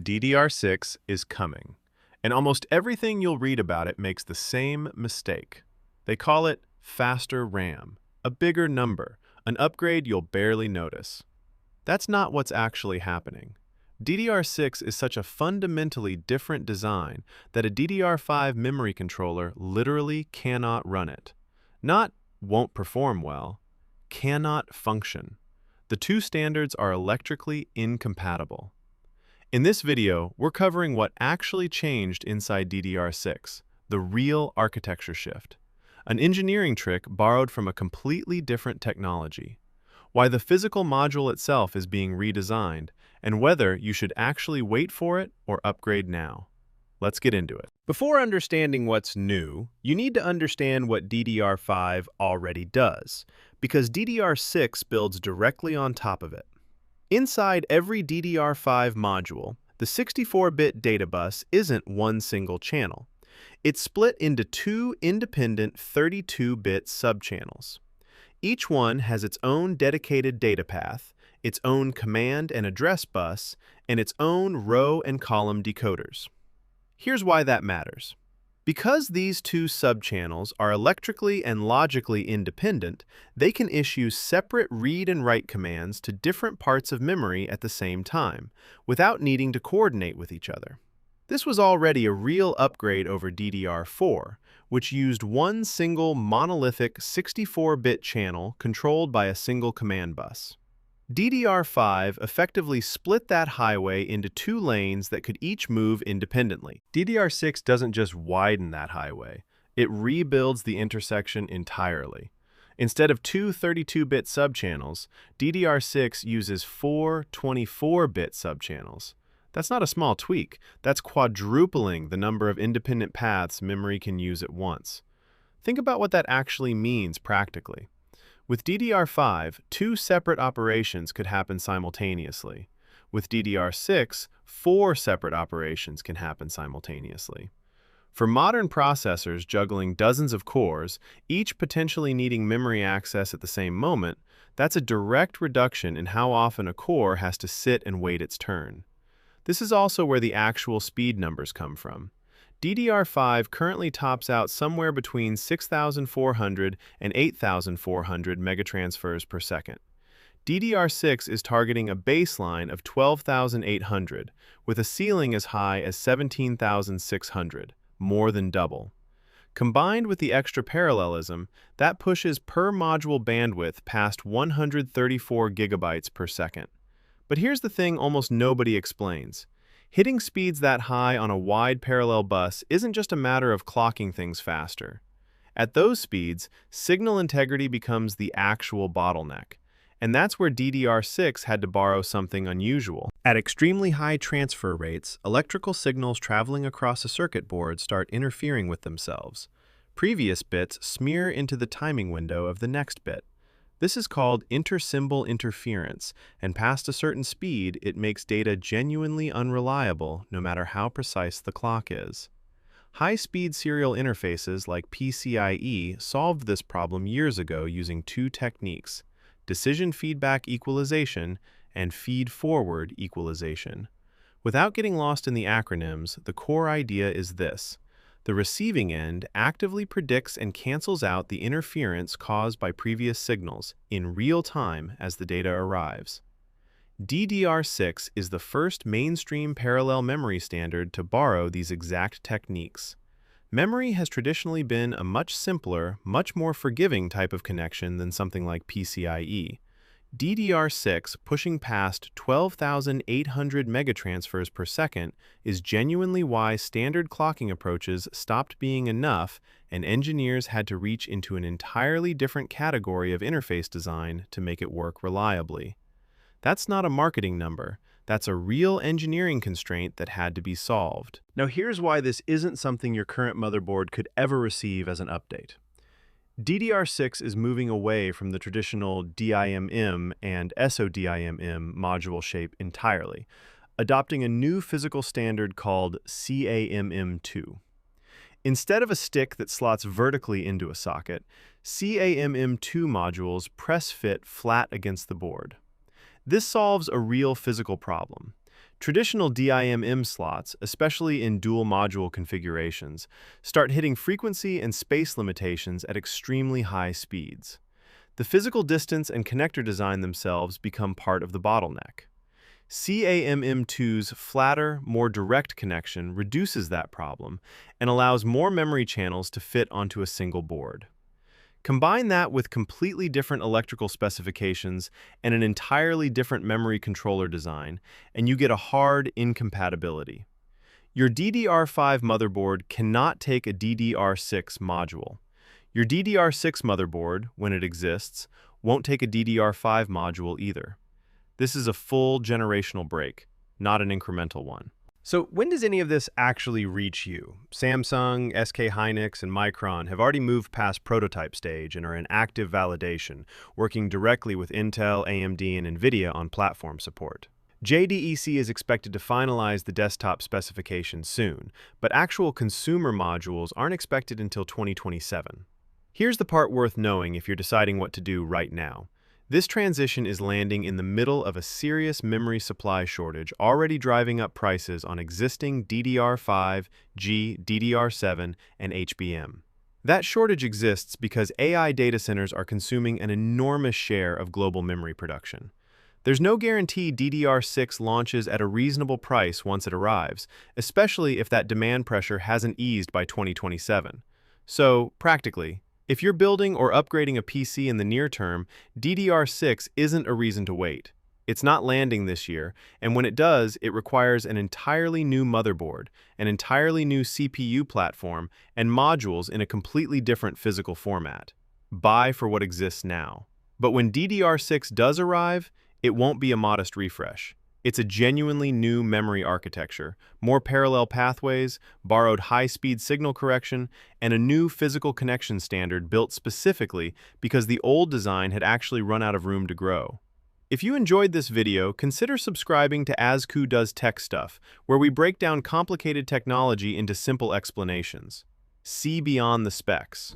DDR6 is coming, and almost everything you'll read about it makes the same mistake. They call it faster RAM, a bigger number, an upgrade you'll barely notice. That's not what's actually happening. DDR6 is such a fundamentally different design that a DDR5 memory controller literally cannot run it. Not won't perform well, cannot function. The two standards are electrically incompatible. In this video, we're covering what actually changed inside DDR6, the real architecture shift, an engineering trick borrowed from a completely different technology, why the physical module itself is being redesigned, and whether you should actually wait for it or upgrade now. Let's get into it. Before understanding what's new, you need to understand what DDR5 already does, because DDR6 builds directly on top of it. Inside every DDR5 module, the 64-bit data bus isn't one single channel. It's split into two independent 32-bit subchannels. Each one has its own dedicated data path, its own command and address bus, and its own row and column decoders. Here's why that matters. Because these two subchannels are electrically and logically independent, they can issue separate read and write commands to different parts of memory at the same time, without needing to coordinate with each other. This was already a real upgrade over DDR4, which used one single monolithic 64-bit channel controlled by a single command bus. DDR5 effectively split that highway into two lanes that could each move independently. DDR6 doesn't just widen that highway, it rebuilds the intersection entirely. Instead of two 32-bit subchannels, DDR6 uses four 24-bit subchannels. That's not a small tweak, that's quadrupling the number of independent paths memory can use at once. Think about what that actually means practically. With DDR5, two separate operations could happen simultaneously. With DDR6, four separate operations can happen simultaneously. For modern processors juggling dozens of cores, each potentially needing memory access at the same moment, that's a direct reduction in how often a core has to sit and wait its turn. This is also where the actual speed numbers come from. DDR5 currently tops out somewhere between 6,400 and 8,400 megatransfers per second. DDR6 is targeting a baseline of 12,800, with a ceiling as high as 17,600, more than double. Combined with the extra parallelism, that pushes per module bandwidth past 134 gigabytes per second. But here's the thing almost nobody explains. Hitting speeds that high on a wide parallel bus isn't just a matter of clocking things faster. At those speeds, signal integrity becomes the actual bottleneck. And that's where DDR6 had to borrow something unusual. At extremely high transfer rates, electrical signals traveling across a circuit board start interfering with themselves. Previous bits smear into the timing window of the next bit. This is called inter-symbol interference, and past a certain speed, it makes data genuinely unreliable no matter how precise the clock is. High-speed serial interfaces like PCIe solved this problem years ago using two techniques: decision feedback equalization and feed-forward equalization. Without getting lost in the acronyms, the core idea is this. The receiving end actively predicts and cancels out the interference caused by previous signals in real time as the data arrives. DDR6 is the first mainstream parallel memory standard to borrow these exact techniques. Memory has traditionally been a much simpler, much more forgiving type of connection than something like PCIe. DDR6 pushing past 12,800 megatransfers per second is genuinely why standard clocking approaches stopped being enough and engineers had to reach into an entirely different category of interface design to make it work reliably. That's not a marketing number, that's a real engineering constraint that had to be solved. Now here's why this isn't something your current motherboard could ever receive as an update. DDR6 is moving away from the traditional DIMM and SODIMM module shape entirely, adopting a new physical standard called CAMM2. Instead of a stick that slots vertically into a socket, CAMM2 modules press fit flat against the board. This solves a real physical problem. Traditional DIMM slots, especially in dual module configurations, start hitting frequency and space limitations at extremely high speeds. The physical distance and connector design themselves become part of the bottleneck. CAMM2's flatter, more direct connection reduces that problem and allows more memory channels to fit onto a single board. Combine that with completely different electrical specifications and an entirely different memory controller design, and you get a hard incompatibility. Your DDR5 motherboard cannot take a DDR6 module. Your DDR6 motherboard, when it exists, won't take a DDR5 module either. This is a full generational break, not an incremental one. So when does any of this actually reach you? Samsung, SK Hynix, and Micron have already moved past prototype stage and are in active validation, working directly with Intel, AMD, and NVIDIA on platform support. JDEC is expected to finalize the desktop specifications soon, but actual consumer modules aren't expected until 2027. Here's the part worth knowing if you're deciding what to do right now. This transition is landing in the middle of a serious memory supply shortage already driving up prices on existing DDR5, G, DDR7, and HBM. That shortage exists because AI data centers are consuming an enormous share of global memory production. There's no guarantee DDR6 launches at a reasonable price once it arrives, especially if that demand pressure hasn't eased by 2027. So, practically, if you're building or upgrading a PC in the near term, DDR6 isn't a reason to wait. It's not landing this year, and when it does, it requires an entirely new motherboard, an entirely new CPU platform, and modules in a completely different physical format. Buy for what exists now. But when DDR6 does arrive, it won't be a modest refresh. It's a genuinely new memory architecture, more parallel pathways, borrowed high-speed signal correction, and a new physical connection standard built specifically because the old design had actually run out of room to grow. If you enjoyed this video, consider subscribing to Azxu Does Tech Stuff, where we break down complicated technology into simple explanations. See beyond the specs.